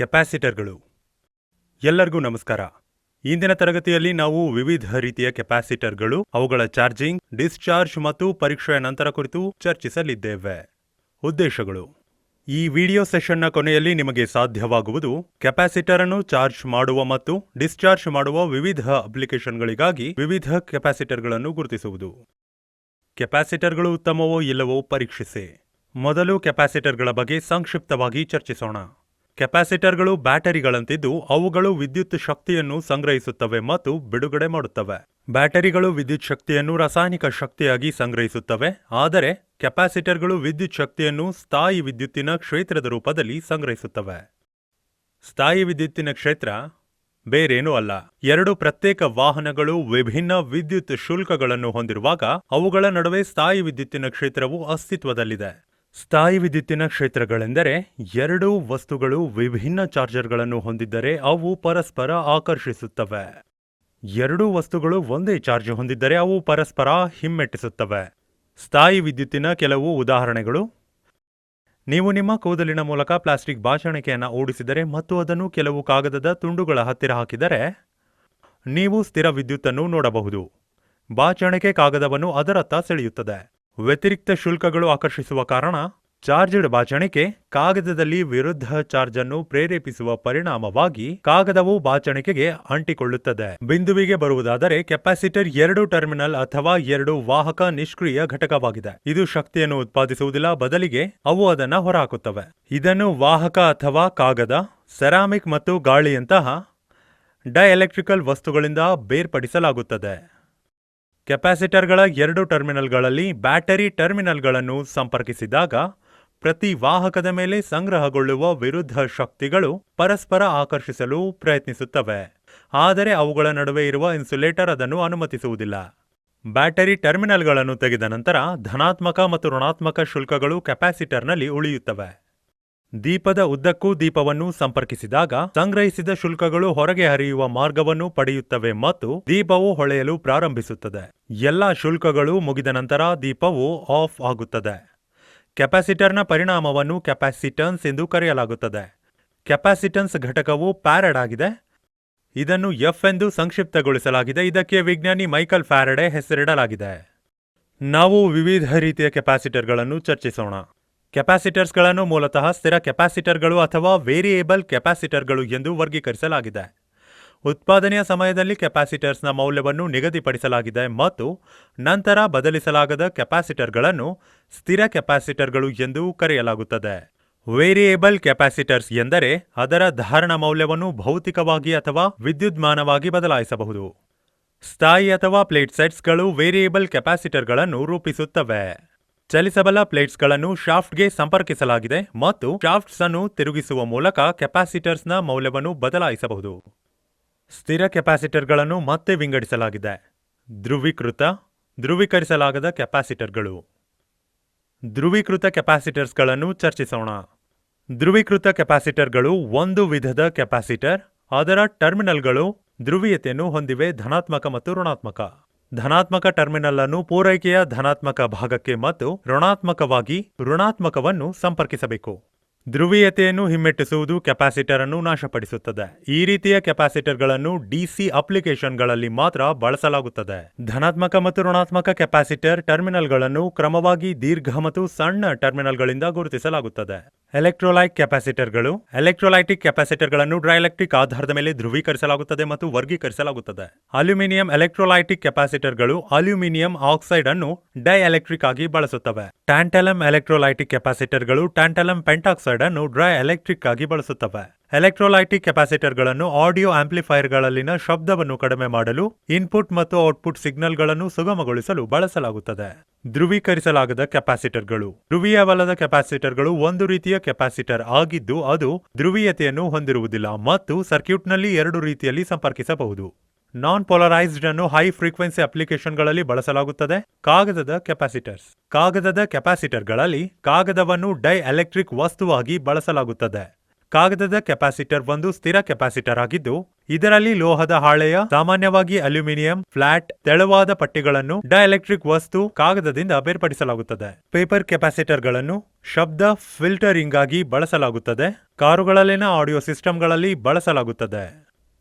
ಕೆಪಾಸಿಟರ್ಗಳು. ಎಲ್ಲರಿಗೂ ನಮಸ್ಕಾರ. ಇಂದಿನ ತರಗತಿಯಲ್ಲಿ ನಾವು ವಿವಿಧ ರೀತಿಯ ಕೆಪಾಸಿಟರ್ಗಳು, ಅವುಗಳ ಚಾರ್ಜಿಂಗ್, ಡಿಸ್ಚಾರ್ಜ್ ಮತ್ತು ಪರೀಕ್ಷೆಯ ನಂತರ ಕುರಿತು ಚರ್ಚಿಸಲಿದ್ದೇವೆ. ಉದ್ದೇಶಗಳು: ಈ ವಿಡಿಯೋ ಸೆಷನ್ನ ಕೊನೆಯಲ್ಲಿ ನಿಮಗೆ ಸಾಧ್ಯವಾಗುವುದು ಕೆಪಾಸಿಟರ್ ಅನ್ನು ಚಾರ್ಜ್ ಮಾಡುವ ಮತ್ತು ಡಿಸ್ಚಾರ್ಜ್ ಮಾಡುವ ವಿವಿಧ ಅಪ್ಲಿಕೇಶನ್ಗಳಿಗಾಗಿ ವಿವಿಧ ಕೆಪಾಸಿಟರ್ಗಳನ್ನು ಗುರುತಿಸುವುದು. ಕೆಪಾಸಿಟರ್ಗಳು ಉತ್ತಮವೋ ಇಲ್ಲವೋ ಪರೀಕ್ಷಿಸಿ. ಮೊದಲು ಕೆಪಾಸಿಟರ್ಗಳ ಬಗ್ಗೆ ಸಂಕ್ಷಿಪ್ತವಾಗಿ ಚರ್ಚಿಸೋಣ. ಕೆಪಾಸಿಟರ್ಗಳು ಬ್ಯಾಟರಿಗಳಂತಿದ್ದು ಅವುಗಳು ವಿದ್ಯುತ್ ಶಕ್ತಿಯನ್ನು ಸಂಗ್ರಹಿಸುತ್ತವೆ ಮತ್ತು ಬಿಡುಗಡೆ ಮಾಡುತ್ತವೆ. ಬ್ಯಾಟರಿಗಳು ವಿದ್ಯುತ್ ಶಕ್ತಿಯನ್ನು ರಾಸಾಯನಿಕ ಶಕ್ತಿಯಾಗಿ ಸಂಗ್ರಹಿಸುತ್ತವೆ, ಆದರೆ ಕೆಪಾಸಿಟರ್ಗಳು ವಿದ್ಯುತ್ ಶಕ್ತಿಯನ್ನು ಸ್ಥಾಯಿ ವಿದ್ಯುತ್ತಿನ ಕ್ಷೇತ್ರದ ರೂಪದಲ್ಲಿ ಸಂಗ್ರಹಿಸುತ್ತವೆ. ಸ್ಥಾಯಿ ವಿದ್ಯುತ್ತಿನ ಕ್ಷೇತ್ರ ಬೇರೇನೂ ಅಲ್ಲ. ಎರಡು ಪ್ರತ್ಯೇಕ ವಾಹನಗಳು ವಿಭಿನ್ನ ವಿದ್ಯುತ್ ಶುಲ್ಕಗಳನ್ನು ಹೊಂದಿರುವಾಗ ಅವುಗಳ ನಡುವೆ ಸ್ಥಾಯಿ ವಿದ್ಯುತ್ತಿನ ಕ್ಷೇತ್ರವು ಅಸ್ತಿತ್ವದಲ್ಲಿದೆ. ಸ್ಥಾಯಿ ವಿದ್ಯುತ್ತಿನ ಕ್ಷೇತ್ರಗಳೆಂದರೆ ಎರಡು ವಸ್ತುಗಳು ವಿಭಿನ್ನ ಚಾರ್ಜರ್ಗಳನ್ನು ಹೊಂದಿದ್ದರೆ ಅವು ಪರಸ್ಪರ ಆಕರ್ಷಿಸುತ್ತವೆ. ಎರಡೂ ವಸ್ತುಗಳು ಒಂದೇ ಚಾರ್ಜ್ ಹೊಂದಿದ್ದರೆ ಅವು ಪರಸ್ಪರ ಹಿಮ್ಮೆಟ್ಟಿಸುತ್ತವೆ. ಸ್ಥಾಯಿ ವಿದ್ಯುತ್ತಿನ ಕೆಲವು ಉದಾಹರಣೆಗಳು: ನೀವು ನಿಮ್ಮ ಕೂದಲಿನ ಮೂಲಕ ಪ್ಲಾಸ್ಟಿಕ್ ಬಾಚಣಿಕೆಯನ್ನು ಓಡಿಸಿದರೆ ಮತ್ತು ಅದನ್ನು ಕೆಲವು ಕಾಗದದ ತುಂಡುಗಳ ಹತ್ತಿರ ಹಾಕಿದರೆ ನೀವು ಸ್ಥಿರ ವಿದ್ಯುತ್ತನ್ನು ನೋಡಬಹುದು. ಬಾಚಣಿಕೆ ಕಾಗದವನ್ನು ಅದರತ್ತ ಸೆಳೆಯುತ್ತದೆ. ವ್ಯತಿರಿಕ್ತ ಶುಲ್ಕಗಳು ಆಕರ್ಷಿಸುವ ಕಾರಣ ಚಾರ್ಜ್ಡ್ ಬಾಚಣಿಕೆ ಕಾಗದದಲ್ಲಿ ವಿರುದ್ಧ ಚಾರ್ಜ್ ಅನ್ನು ಪ್ರೇರೇಪಿಸುವ ಪರಿಣಾಮವಾಗಿ ಕಾಗದವು ಬಾಚಣಿಕೆಗೆ ಅಂಟಿಕೊಳ್ಳುತ್ತದೆ. ಬಿಂದುವಿಗೆ ಬರುವುದಾದರೆ ಕೆಪಾಸಿಟರ್ ಎರಡು ಟರ್ಮಿನಲ್ ಅಥವಾ ಎರಡು ವಾಹಕ ನಿಷ್ಕ್ರಿಯ ಘಟಕವಾಗಿದೆ. ಇದು ಶಕ್ತಿಯನ್ನು ಉತ್ಪಾದಿಸುವುದಿಲ್ಲ, ಬದಲಿಗೆ ಅವು ಅದನ್ನು ಹೊರಹಾಕುತ್ತವೆ. ಇದನ್ನು ವಾಹಕ ಅಥವಾ ಕಾಗದ, ಸೆರಾಮಿಕ್ ಮತ್ತು ಗಾಳಿಯಂತಹ ಡೈಎಲೆಕ್ಟ್ರಿಕಲ್ ವಸ್ತುಗಳಿಂದ ಬೇರ್ಪಡಿಸಲಾಗುತ್ತದೆ. ಕೆಪಾಸಿಟರ್ಗಳ ಎರಡು ಟರ್ಮಿನಲ್ಗಳಲ್ಲಿ ಬ್ಯಾಟರಿ ಟರ್ಮಿನಲ್ಗಳನ್ನು ಸಂಪರ್ಕಿಸಿದಾಗ ಪ್ರತಿ ವಾಹಕದ ಮೇಲೆ ಸಂಗ್ರಹಗೊಳ್ಳುವ ವಿರುದ್ಧ ಶಕ್ತಿಗಳು ಪರಸ್ಪರ ಆಕರ್ಷಿಸಲು ಪ್ರಯತ್ನಿಸುತ್ತವೆ, ಆದರೆ ಅವುಗಳ ನಡುವೆ ಇರುವ ಇನ್ಸುಲೇಟರ್ ಅದನ್ನು ಅನುಮತಿಸುವುದಿಲ್ಲ. ಬ್ಯಾಟರಿ ಟರ್ಮಿನಲ್ಗಳನ್ನು ತೆಗೆದ ನಂತರ ಧನಾತ್ಮಕ ಮತ್ತು ಋಣಾತ್ಮಕ ಶುಲ್ಕಗಳು ಕೆಪಾಸಿಟರ್ನಲ್ಲಿ ಉಳಿಯುತ್ತವೆ. ದೀಪದ ಉದ್ದಕ್ಕೂ ದೀಪವನ್ನು ಸಂಪರ್ಕಿಸಿದಾಗ ಸಂಗ್ರಹಿಸಿದ ಶುಲ್ಕಗಳು ಹೊರಗೆ ಹರಿಯುವ ಮಾರ್ಗವನ್ನು ಪಡೆಯುತ್ತವೆ ಮತ್ತು ದೀಪವು ಹೊಳೆಯಲು ಪ್ರಾರಂಭಿಸುತ್ತದೆ. ಎಲ್ಲಾ ಶುಲ್ಕಗಳು ಮುಗಿದ ನಂತರ ದೀಪವು ಆಫ್ ಆಗುತ್ತದೆ. ಕೆಪಾಸಿಟರ್ನ ಪರಿಣಾಮವನ್ನು ಕೆಪಾಸಿಟನ್ಸ್ ಎಂದು ಕರೆಯಲಾಗುತ್ತದೆ. ಕೆಪಾಸಿಟನ್ಸ್ ಘಟಕವು ಫ್ಯಾರಡ್ ಆಗಿದೆ. ಇದನ್ನು ಎಫ್ ಎಂದು ಸಂಕ್ಷಿಪ್ತಗೊಳಿಸಲಾಗಿದೆ. ಇದಕ್ಕೆ ವಿಜ್ಞಾನಿ ಮೈಕಲ್ ಫ್ಯಾರಡೆ ಹೆಸರಿಡಲಾಗಿದೆ. ನಾವು ವಿವಿಧ ರೀತಿಯ ಕೆಪಾಸಿಟರ್ಗಳನ್ನು ಚರ್ಚಿಸೋಣ. ಕೆಪಾಸಿಟರ್ಸ್ಗಳನ್ನು ಮೂಲತಃ ಸ್ಥಿರ ಕೆಪಾಸಿಟರ್ಗಳು ಅಥವಾ ವೇರಿಯೇಬಲ್ ಕೆಪಾಸಿಟರ್ಗಳು ಎಂದು ವರ್ಗೀಕರಿಸಲಾಗಿದೆ. ಉತ್ಪಾದನೆಯ ಸಮಯದಲ್ಲಿ ಕೆಪಾಸಿಟರ್ಸ್ನ ಮೌಲ್ಯವನ್ನು ನಿಗದಿಪಡಿಸಲಾಗಿದೆ ಮತ್ತು ನಂತರ ಬದಲಿಸಲಾಗದ ಕೆಪಾಸಿಟರ್ಗಳನ್ನು ಸ್ಥಿರ ಕೆಪಾಸಿಟರ್ಗಳು ಎಂದು ಕರೆಯಲಾಗುತ್ತದೆ. ವೇರಿಯೇಬಲ್ ಕೆಪಾಸಿಟರ್ಸ್ ಎಂದರೆ ಅದರ ಧಾರಣ ಮೌಲ್ಯವನ್ನು ಭೌತಿಕವಾಗಿ ಅಥವಾ ವಿದ್ಯುನ್ಮಾನವಾಗಿ ಬದಲಾಯಿಸಬಹುದು. ಸ್ಥಾಯಿ ಅಥವಾ ಪ್ಲೇಟ್ ಸೆಟ್ಸ್ಗಳು ವೇರಿಯೇಬಲ್ ಕೆಪಾಸಿಟರ್ಗಳನ್ನು ರೂಪಿಸುತ್ತವೆ. ಚಲಿಸಬಲ್ಲ ಪ್ಲೇಟ್ಸ್ಗಳನ್ನು ಶಾಫ್ಟ್ಗೆ ಸಂಪರ್ಕಿಸಲಾಗಿದೆ ಮತ್ತು ಶಾಫ್ಟ್ಸ್ ಅನ್ನು ತಿರುಗಿಸುವ ಮೂಲಕ ಕೆಪಾಸಿಟರ್ಸ್ನ ಮೌಲ್ಯವನ್ನು ಬದಲಾಯಿಸಬಹುದು. ಸ್ಥಿರ ಕೆಪಾಸಿಟರ್ಗಳನ್ನು ಮತ್ತೆ ವಿಂಗಡಿಸಲಾಗಿದೆ. ಧ್ರುವೀಕೃತ, ಧ್ರುವೀಕರಿಸಲಾಗದ ಕೆಪಾಸಿಟರ್ಗಳು. ಧ್ರುವೀಕೃತ ಕೆಪಾಸಿಟರ್ಸ್ಗಳನ್ನು ಚರ್ಚಿಸೋಣ. ಧ್ರುವೀಕೃತ ಕೆಪಾಸಿಟರ್ಗಳು ಒಂದು ವಿಧದ ಕೆಪಾಸಿಟರ್. ಅದರ ಟರ್ಮಿನಲ್ಗಳು ಧ್ರುವೀಯತೆಯನ್ನು ಹೊಂದಿವೆ, ಧನಾತ್ಮಕ ಮತ್ತು ಋಣಾತ್ಮಕ. ಧನಾತ್ಮಕ ಟರ್ಮಿನಲ್ ಅನ್ನು ಪೂರೈಕೆಯ ಧನಾತ್ಮಕ ಭಾಗಕ್ಕೆ ಮತ್ತು ಋಣಾತ್ಮಕವಾಗಿ ಋಣಾತ್ಮಕವನ್ನು ಸಂಪರ್ಕಿಸಬೇಕು. ಧ್ರುವೀಯತೆಯನ್ನು ಹಿಮ್ಮೆಟ್ಟಿಸುವುದು ಕೆಪಾಸಿಟರ್ ಅನ್ನು ನಾಶಪಡಿಸುತ್ತದೆ. ಈ ರೀತಿಯ ಕೆಪಾಸಿಟರ್ಗಳನ್ನು ಡಿಸಿ ಅಪ್ಲಿಕೇಶನ್ಗಳಲ್ಲಿ ಮಾತ್ರ ಬಳಸಲಾಗುತ್ತದೆ. ಧನಾತ್ಮಕ ಮತ್ತು ಋಣಾತ್ಮಕ ಕೆಪಾಸಿಟರ್ ಟರ್ಮಿನಲ್ಗಳನ್ನು ಕ್ರಮವಾಗಿ ದೀರ್ಘ ಮತ್ತು ಸಣ್ಣ ಟರ್ಮಿನಲ್ಗಳಿಂದ ಗುರುತಿಸಲಾಗುತ್ತದೆ. ಎಲೆಕ್ಟ್ರೋಲೈಟ್ ಕೆಪಾಸಿಟರ್ಗಳು. ಎಲೆಕ್ಟ್ರೋಲೈಟಿಕ್ ಕೆಪಾಸಿಟರ್ಗಳನ್ನು ಡೈಎಲೆಕ್ಟ್ರಿಕ್ ಆಧಾರದ ಮೇಲೆ ಧ್ರುವೀಕರಿಸಲಾಗುತ್ತದೆ ಮತ್ತು ವರ್ಗೀಕರಿಸಲಾಗುತ್ತದೆ. ಅಲ್ಯೂಮಿನಿಯಂ ಎಲೆಕ್ಟ್ರೋಲೈಟಿಕ್ ಕೆಪಾಸಿಟರ್ಗಳು ಅಲ್ಯೂಮಿನಿಯಂ ಆಕ್ಸೈಡ್ ಅನ್ನು ಡೈಎಲೆಕ್ಟ್ರಿಕ್ ಆಗಿ ಬಳಸುತ್ತವೆ. ಟ್ಯಾಂಟಲಮ್ ಎಲೆಕ್ಟ್ರೋಲೈಟಿಕ್ ಕೆಪಾಸಿಟರ್ಗಳು ಟ್ಯಾಂಟಲಮ್ ಪೆಂಟಾಕ್ಸೈಡ್ ಅನ್ನು ಡ್ರೈ ಎಲೆಕ್ಟ್ರಿಕ್ ಆಗಿ ಬಳಸುತ್ತವೆ. ಎಲೆಕ್ಟ್ರೋಲೈಟಿಕ್ ಕೆಪಾಸಿಟರ್ಗಳನ್ನು ಆಡಿಯೋ ಆಂಪ್ಲಿಫೈಯರ್ಗಳಲ್ಲಿನ ಶಬ್ದವನ್ನು ಕಡಿಮೆ ಮಾಡಲು, ಇನ್ಪುಟ್ ಮತ್ತು ಔಟ್ಪುಟ್ ಸಿಗ್ನಲ್ಗಳನ್ನು ಸುಗಮಗೊಳಿಸಲು ಬಳಸಲಾಗುತ್ತದೆ. ಧ್ರುವೀಕರಿಸಲಾಗದ ಕೆಪಾಸಿಟರ್ಗಳು. ಧ್ರುವೀಯವಲ್ಲದ ಕೆಪಾಸಿಟರ್ಗಳು ಒಂದು ರೀತಿಯ ಕೆಪಾಸಿಟರ್ ಆಗಿದ್ದು ಅದು ಧ್ರುವೀಯತೆಯನ್ನು ಹೊಂದಿರುವುದಿಲ್ಲ ಮತ್ತು ಸರ್ಕ್ಯೂಟ್ನಲ್ಲಿ ಎರಡು ರೀತಿಯಲ್ಲಿ ಸಂಪರ್ಕಿಸಬಹುದು. ನಾನ್ ಪೋಲರೈಸ್ಡ್ ಅನ್ನು ಹೈ ಫ್ರೀಕ್ವೆನ್ಸಿ ಅಪ್ಲಿಕೇಶನ್ಗಳಲ್ಲಿ ಬಳಸಲಾಗುತ್ತದೆ. ಕಾಗದದ ಕೆಪಾಸಿಟರ್ಸ್. ಕಾಗದದ ಕೆಪಾಸಿಟರ್ಗಳಲ್ಲಿ ಕಾಗದವನ್ನು ಡೈ ಎಲೆಕ್ಟ್ರಿಕ್ ವಸ್ತುವಾಗಿ ಬಳಸಲಾಗುತ್ತದೆ. ಕಾಗದದ ಕೆಪಾಸಿಟರ್ ಒಂದು ಸ್ಥಿರ ಕೆಪಾಸಿಟರ್ ಆಗಿದ್ದು, ಇದರಲ್ಲಿ ಲೋಹದ ಹಾಳೆಯ, ಸಾಮಾನ್ಯವಾಗಿ ಅಲ್ಯೂಮಿನಿಯಂ, ಫ್ಲಾಟ್, ತೆಳುವಾದ ಪಟ್ಟಿಗಳನ್ನು ಡೈಎಲೆಕ್ಟ್ರಿಕ್ ವಸ್ತು ಕಾಗದದಿಂದ ಬೇರ್ಪಡಿಸಲಾಗುತ್ತದೆ. ಪೇಪರ್ ಕೆಪಾಸಿಟರ್ಗಳನ್ನು ಶಬ್ದ ಫಿಲ್ಟರಿಂಗ್ ಆಗಿ ಬಳಸಲಾಗುತ್ತದೆ. ಕಾರುಗಳಲ್ಲಿನ ಆಡಿಯೋ ಸಿಸ್ಟಮ್ಗಳಲ್ಲಿ ಬಳಸಲಾಗುತ್ತದೆ.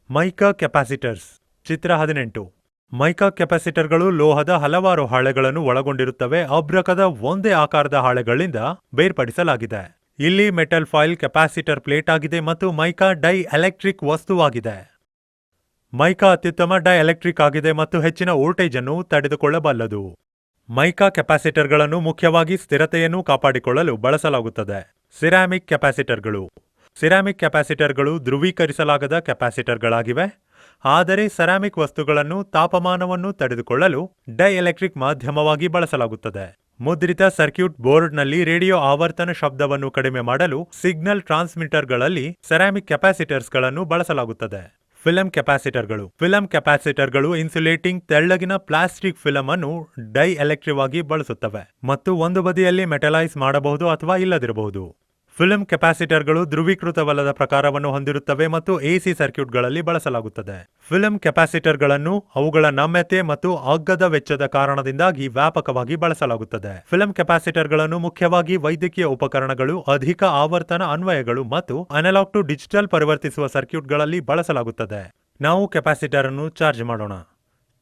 ಮೈಕಾ ಕೆಪಾಸಿಟರ್ಸ್ ಚಿತ್ರ 18. ಮೈಕಾ ಕೆಪಾಸಿಟರ್ಗಳು ಲೋಹದ ಹಲವಾರು ಹಾಳೆಗಳನ್ನು ಒಳಗೊಂಡಿರುತ್ತವೆ. ಅಬ್ರಕದ ಒಂದೇ ಆಕಾರದ ಹಾಳೆಗಳಿಂದ ಬೇರ್ಪಡಿಸಲಾಗಿದೆ. ಇಲ್ಲಿ ಮೆಟಲ್ ಫಾಯಿಲ್ ಕೆಪಾಸಿಟರ್ ಪ್ಲೇಟ್ ಆಗಿದೆ ಮತ್ತು ಮೈಕಾ ಡೈ ಎಲೆಕ್ಟ್ರಿಕ್ ವಸ್ತುವಾಗಿದೆ. ಮೈಕಾ ಅತ್ಯುತ್ತಮ ಡೈ ಎಲೆಕ್ಟ್ರಿಕ್ ಆಗಿದೆ ಮತ್ತು ಹೆಚ್ಚಿನ ವೋಲ್ಟೇಜ್ ಅನ್ನು ತಡೆದುಕೊಳ್ಳಬಲ್ಲದು. ಮೈಕಾ ಕೆಪಾಸಿಟರ್ಗಳನ್ನು ಮುಖ್ಯವಾಗಿ ಸ್ಥಿರತೆಯನ್ನು ಕಾಪಾಡಿಕೊಳ್ಳಲು ಬಳಸಲಾಗುತ್ತದೆ. ಸಿರಾಮಿಕ್ ಕೆಪಾಸಿಟರ್ಗಳು ಸಿರಾಮಿಕ್ ಕೆಪಾಸಿಟರ್ಗಳು ಧ್ರುವೀಕರಿಸಲಾಗದ ಕೆಪಾಸಿಟರ್ಗಳಾಗಿವೆ. ಆದರೆ ಸೆರಾಮಿಕ್ ವಸ್ತುಗಳನ್ನು ತಾಪಮಾನವನ್ನು ತಡೆದುಕೊಳ್ಳಲು ಡೈಎಲೆಕ್ಟ್ರಿಕ್ ಮಾಧ್ಯಮವಾಗಿ ಬಳಸಲಾಗುತ್ತದೆ. ಮುದ್ರಿತ ಸರ್ಕ್ಯೂಟ್ ಬೋರ್ಡ್ನಲ್ಲಿ ರೇಡಿಯೋ ಆವರ್ತನ ಶಬ್ದವನ್ನು ಕಡಿಮೆ ಮಾಡಲು ಸಿಗ್ನಲ್ ಟ್ರಾನ್ಸ್ಮಿಟರ್ಗಳಲ್ಲಿ ಸೆರಾಮಿಕ್ ಕೆಪಾಸಿಟರ್ಸ್ಗಳನ್ನು ಬಳಸಲಾಗುತ್ತದೆ. ಫಿಲಂ ಕೆಪಾಸಿಟರ್ಗಳು ಇನ್ಸುಲೇಟಿಂಗ್ ತೆಳ್ಳಗಿನ ಪ್ಲಾಸ್ಟಿಕ್ ಫಿಲಂ ಅನ್ನು ಡೈಎಲೆಕ್ಟ್ರಿಕ್ ಆಗಿ ಬಳಸುತ್ತವೆ ಮತ್ತು ಒಂದು ಬದಿಯಲ್ಲಿ ಮೆಟಲೈಸ್ ಮಾಡಬಹುದು ಅಥವಾ ಇಲ್ಲದಿರಬಹುದು. ಫಿಲ್ಮ್ ಕೆಪಾಸಿಟರ್ಗಳು ಧ್ರುವೀಕೃತವಲ್ಲದ ಪ್ರಕಾರವನ್ನು ಹೊಂದಿರುತ್ತವೆ ಮತ್ತು ಎಸಿ ಸರ್ಕ್ಯೂಟ್ಗಳಲ್ಲಿ ಬಳಸಲಾಗುತ್ತದೆ. ಫಿಲ್ಮ್ ಕೆಪಾಸಿಟರ್ಗಳನ್ನು ಅವುಗಳ ನಮ್ಯತೆ ಮತ್ತು ಅಗ್ಗದ ವೆಚ್ಚದ ಕಾರಣದಿಂದಾಗಿ ವ್ಯಾಪಕವಾಗಿ ಬಳಸಲಾಗುತ್ತದೆ. ಫಿಲ್ಮ್ ಕೆಪಾಸಿಟರ್ಗಳನ್ನು ಮುಖ್ಯವಾಗಿ ವೈದ್ಯಕೀಯ ಉಪಕರಣಗಳು, ಅಧಿಕ ಆವರ್ತನ ಅನ್ವಯಗಳು ಮತ್ತು ಅನಲಾಗ್ ಟು ಡಿಜಿಟಲ್ ಪರಿವರ್ತಿಸುವ ಸರ್ಕ್ಯೂಟ್ಗಳಲ್ಲಿ ಬಳಸಲಾಗುತ್ತದೆ. ನಾವು ಕೆಪಾಸಿಟರ್ ಅನ್ನು ಚಾರ್ಜ್ ಮಾಡೋಣ.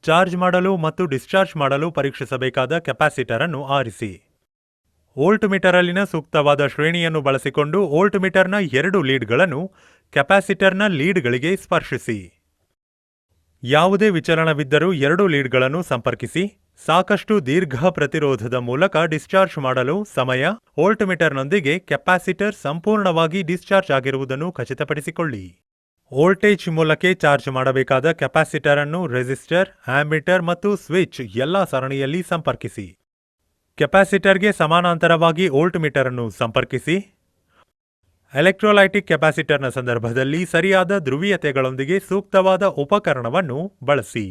ಚಾರ್ಜ್ ಮಾಡಲು ಮತ್ತು ಡಿಸ್ಚಾರ್ಜ್ ಮಾಡಲು ಪರೀಕ್ಷಿಸಬೇಕಾದ ಕೆಪಾಸಿಟರ್ ಅನ್ನು ಆರಿಸಿ. ವೋಲ್ಟ್ ಮೀಟರಲ್ಲಿನ ಸೂಕ್ತವಾದ ಶ್ರೇಣಿಯನ್ನು ಬಳಸಿಕೊಂಡು ವೋಲ್ಟ್ ಮೀಟರ್ನ 2 ಲೀಡ್ಗಳನ್ನು ಕೆಪಾಸಿಟರ್ನ ಲೀಡ್ಗಳಿಗೆ ಸ್ಪರ್ಶಿಸಿ. ಯಾವುದೇ ವಿಚಲನವಿದ್ದರೂ 2 ಲೀಡ್ಗಳನ್ನು ಸಂಪರ್ಕಿಸಿ. ಸಾಕಷ್ಟು ದೀರ್ಘ ಪ್ರತಿರೋಧದ ಮೂಲಕ ಡಿಸ್ಚಾರ್ಜ್ ಮಾಡಲು ಸಮಯ. ವೋಲ್ಟ್ ಮೀಟರ್ನೊಂದಿಗೆ ಕೆಪಾಸಿಟರ್ ಸಂಪೂರ್ಣವಾಗಿ ಡಿಸ್ಚಾರ್ಜ್ ಆಗಿರುವುದನ್ನು ಖಚಿತಪಡಿಸಿಕೊಳ್ಳಿ. ವೋಲ್ಟೇಜ್ ಮೂಲಕ್ಕೆ ಚಾರ್ಜ್ ಮಾಡಬೇಕಾದ ಕೆಪಾಸಿಟರ್ ಅನ್ನು ರೆಸಿಸ್ಟರ್, ಆಮ್ಮೀಟರ್ ಮತ್ತು ಸ್ವಿಚ್ ಎಲ್ಲಾ ಸರಣಿಯಲ್ಲಿ ಸಂಪರ್ಕಿಸಿ. ಕೆಪಾಸಿಟರ್ಗೆ ಸಮಾನಾಂತರವಾಗಿ ವೋಲ್ಟ್ ಮೀಟರ್ ಅನ್ನು ಸಂಪರ್ಕಿಸಿ. ಎಲೆಕ್ಟ್ರೋಲೈಟಿಕ್ ಕೆಪಾಸಿಟರ್ನ ಸಂದರ್ಭದಲ್ಲಿ ಸರಿಯಾದ ಧ್ರುವೀಯತೆಗಳೊಂದಿಗೆ ಸೂಕ್ತವಾದ ಉಪಕರಣವನ್ನು ಬಳಸಿ.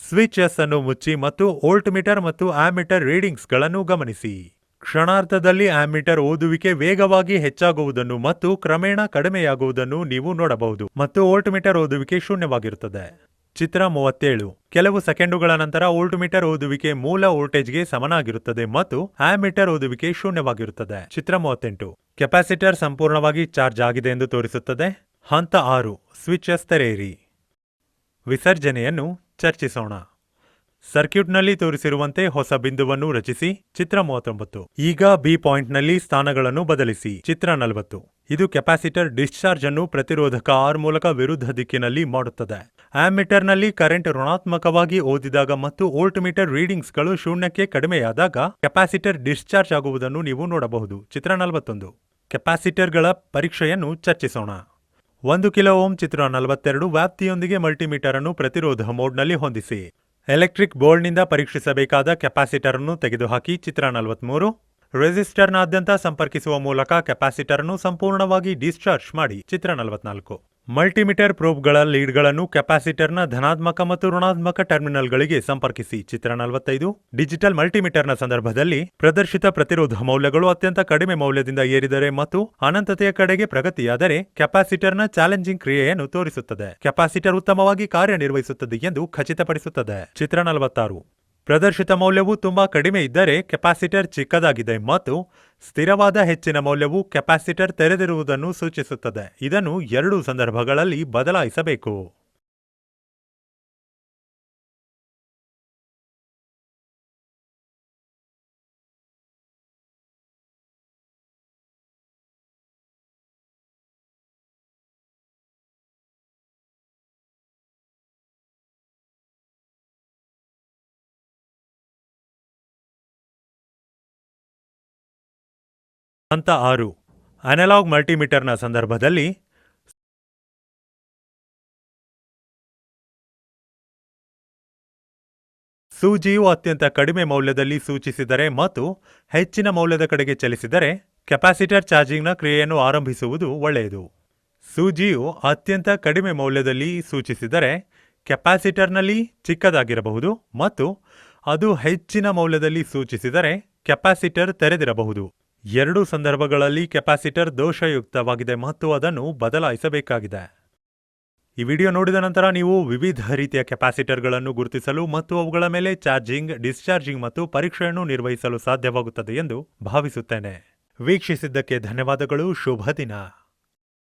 ಸ್ವಿಚಸ್ ಅನ್ನು ಮುಚ್ಚಿ ಮತ್ತು ವೋಲ್ಟ್ ಮೀಟರ್ ಮತ್ತು ಆಮ್ಮೀಟರ್ ರೀಡಿಂಗ್ಸ್ಗಳನ್ನು ಗಮನಿಸಿ. ಕ್ಷಣಾರ್ಧದಲ್ಲಿ ಆಮ್ಮೀಟರ್ ಓದುವಿಕೆ ವೇಗವಾಗಿ ಹೆಚ್ಚಾಗುವುದನ್ನು ಮತ್ತು ಕ್ರಮೇಣ ಕಡಿಮೆಯಾಗುವುದನ್ನು ನೀವು ನೋಡಬಹುದು ಮತ್ತು ವೋಲ್ಟ್ ಮೀಟರ್ ಓದುವಿಕೆ ಶೂನ್ಯವಾಗಿರುತ್ತದೆ. ಚಿತ್ರ 37. ಕೆಲವು ಸೆಕೆಂಡುಗಳ ನಂತರ ವೋಲ್ಟ್ ಮೀಟರ್ ಓದುವಿಕೆ ಮೂಲ ವೋಲ್ಟೇಜ್ಗೆ ಸಮನಾಗಿರುತ್ತದೆ ಮತ್ತು ಆಮ್ಮೀಟರ್ ಓದುವಿಕೆ ಶೂನ್ಯವಾಗಿರುತ್ತದೆ. ಚಿತ್ರ 38. ಕೆಪಾಸಿಟರ್ ಸಂಪೂರ್ಣವಾಗಿ ಚಾರ್ಜ್ ಆಗಿದೆ ಎಂದು ತೋರಿಸುತ್ತದೆ. ಹಂತ 6. ಸ್ವಿಚಸ್ ತೆರೆಯಿರಿ. ವಿಸರ್ಜನೆಯನ್ನು ಚರ್ಚಿಸೋಣ. ಸರ್ಕ್ಯೂಟ್ನಲ್ಲಿ ತೋರಿಸಿರುವಂತೆ ಹೊಸ ಬಿಂದುವನ್ನು ರಚಿಸಿ. ಚಿತ್ರ 39. ಈಗ ಬಿ ಪಾಯಿಂಟ್ನಲ್ಲಿ ಸ್ಥಾನಗಳನ್ನು ಬದಲಿಸಿ. ಚಿತ್ರ 40. ಇದು ಕೆಪಾಸಿಟರ್ ಡಿಸ್ಚಾರ್ಜ್ ಅನ್ನು ಪ್ರತಿರೋಧಕ ಆರ್ ಮೂಲಕ ವಿರುದ್ಧ ದಿಕ್ಕಿನಲ್ಲಿ ಮಾಡುತ್ತದೆ. ಆಮ್ಮೀಟರ್ನಲ್ಲಿ ಕರೆಂಟ್ ಋಣಾತ್ಮಕವಾಗಿ ಓದಿದಾಗ ಮತ್ತು ವೋಲ್ಟ್ ಮೀಟರ್ ರೀಡಿಂಗ್ಸ್ಗಳು ಶೂನ್ಯಕ್ಕೆ ಕಡಿಮೆಯಾದಾಗ ಕೆಪಾಸಿಟರ್ ಡಿಸ್ಚಾರ್ಜ್ ಆಗುವುದನ್ನು ನೀವು ನೋಡಬಹುದು. ಚಿತ್ರ 41. ಕೆಪಾಸಿಟರ್ಗಳ ಪರೀಕ್ಷೆಯನ್ನು ಚರ್ಚಿಸೋಣ. 1 ಕಿಲೋ ಓಮ್ ಚಿತ್ರ 42 ವ್ಯಾಪ್ತಿಯೊಂದಿಗೆ ಮಲ್ಟಿಮೀಟರ್ ಅನ್ನು ಪ್ರತಿರೋಧ ಮೋಡ್ನಲ್ಲಿ ಹೊಂದಿಸಿ. ಎಲೆಕ್ಟ್ರಿಕ್ ಬೋರ್ಡ್ನಿಂದ ಪರೀಕ್ಷಿಸಬೇಕಾದ ಕೆಪಾಸಿಟರ್ ಅನ್ನು ತೆಗೆದುಹಾಕಿ. ಚಿತ್ರ 43. ರೆಸಿಸ್ಟರ್ನಾದ್ಯಂತ ಸಂಪರ್ಕಿಸುವ ಮೂಲಕ ಕೆಪಾಸಿಟರ್ ಅನ್ನು ಸಂಪೂರ್ಣವಾಗಿ ಡಿಸ್ಚಾರ್ಜ್ ಮಾಡಿ. ಚಿತ್ರ 44. ಮಲ್ಟಿಮೀಟರ್ ಪ್ರೋಬ್ಗಳ ಲೀಡ್ಗಳನ್ನು ಕೆಪಾಸಿಟರ್ನ ಧನಾತ್ಮಕ ಮತ್ತು ಋಣಾತ್ಮಕ ಟರ್ಮಿನಲ್ಗಳಿಗೆ ಸಂಪರ್ಕಿಸಿ. ಚಿತ್ರ 45. ಡಿಜಿಟಲ್ ಮಲ್ಟಿಮೀಟರ್ನ ಸಂದರ್ಭದಲ್ಲಿ ಪ್ರದರ್ಶಿತ ಪ್ರತಿರೋಧ ಮೌಲ್ಯಗಳು ಅತ್ಯಂತ ಕಡಿಮೆ ಮೌಲ್ಯದಿಂದ ಏರಿದರೆ ಮತ್ತು ಅನಂತತೆಯ ಕಡೆಗೆ ಪ್ರಗತಿಯಾದರೆ ಕೆಪಾಸಿಟರ್ನ ಚಾಲೆಂಜಿಂಗ್ ಕ್ರಿಯೆಯನ್ನು ತೋರಿಸುತ್ತದೆ. ಕೆಪಾಸಿಟರ್ ಉತ್ತಮವಾಗಿ ಕಾರ್ಯನಿರ್ವಹಿಸುತ್ತದೆ ಎಂದು ಖಚಿತಪಡಿಸುತ್ತದೆ. ಚಿತ್ರ 46. ಪ್ರದರ್ಶಿತ ಮೌಲ್ಯವು ತುಂಬಾ ಕಡಿಮೆ ಇದ್ದರೆ ಕೆಪಾಸಿಟರ್ ಚಿಕ್ಕದಾಗಿದೆ ಮತ್ತು ಸ್ಥಿರವಾದ ಹೆಚ್ಚಿನ ಮೌಲ್ಯವು ಕೆಪಾಸಿಟರ್ ತೆರೆದಿರುವುದನ್ನು ಸೂಚಿಸುತ್ತದೆ. ಇದನ್ನು 2 ಸಂದರ್ಭಗಳಲ್ಲಿ ಬದಲಾಯಿಸಬೇಕು. ಹಂತ 6. ಅನಲಾಗ್ ಮಲ್ಟಿಮೀಟರ್ನ ಸಂದರ್ಭದಲ್ಲಿ ಸೂಜಿಯು ಅತ್ಯಂತ ಕಡಿಮೆ ಮೌಲ್ಯದಲ್ಲಿ ಸೂಚಿಸಿದರೆ ಮತ್ತು ಹೆಚ್ಚಿನ ಮೌಲ್ಯದ ಕಡೆಗೆ ಚಲಿಸಿದರೆ ಕೆಪಾಸಿಟರ್ ಚಾರ್ಜಿಂಗ್ನ ಕ್ರಿಯೆಯನ್ನು ಆರಂಭಿಸುವುದು ಒಳ್ಳೆಯದು. ಸೂಜಿಯು ಅತ್ಯಂತ ಕಡಿಮೆ ಮೌಲ್ಯದಲ್ಲಿ ಸೂಚಿಸಿದರೆ ಕೆಪಾಸಿಟರ್ನಲ್ಲಿ ಚಿಕ್ಕದಾಗಿರಬಹುದು ಮತ್ತು ಅದು ಹೆಚ್ಚಿನ ಮೌಲ್ಯದಲ್ಲಿ ಸೂಚಿಸಿದರೆ ಕೆಪಾಸಿಟರ್ ತೆರೆದಿರಬಹುದು. ಎರಡೂ ಸಂದರ್ಭಗಳಲ್ಲಿ ಕೆಪಾಸಿಟರ್ ದೋಷಯುಕ್ತವಾಗಿದೆ ಮತ್ತು ಅದನ್ನು ಬದಲಾಯಿಸಬೇಕಾಗಿದೆ. ಈ ವಿಡಿಯೋ ನೋಡಿದ ನಂತರ ನೀವು ವಿವಿಧ ರೀತಿಯ ಕೆಪಾಸಿಟರ್ಗಳನ್ನು ಗುರುತಿಸಲು ಮತ್ತು ಅವುಗಳ ಮೇಲೆ ಚಾರ್ಜಿಂಗ್, ಡಿಸ್ಚಾರ್ಜಿಂಗ್ ಮತ್ತು ಪರೀಕ್ಷೆಯನ್ನು ನಿರ್ವಹಿಸಲು ಸಾಧ್ಯವಾಗುತ್ತದೆ ಎಂದು ಭಾವಿಸುತ್ತೇನೆ. ವೀಕ್ಷಿಸಿದ್ದಕ್ಕೆ ಧನ್ಯವಾದಗಳು. ಶುಭ ದಿನ.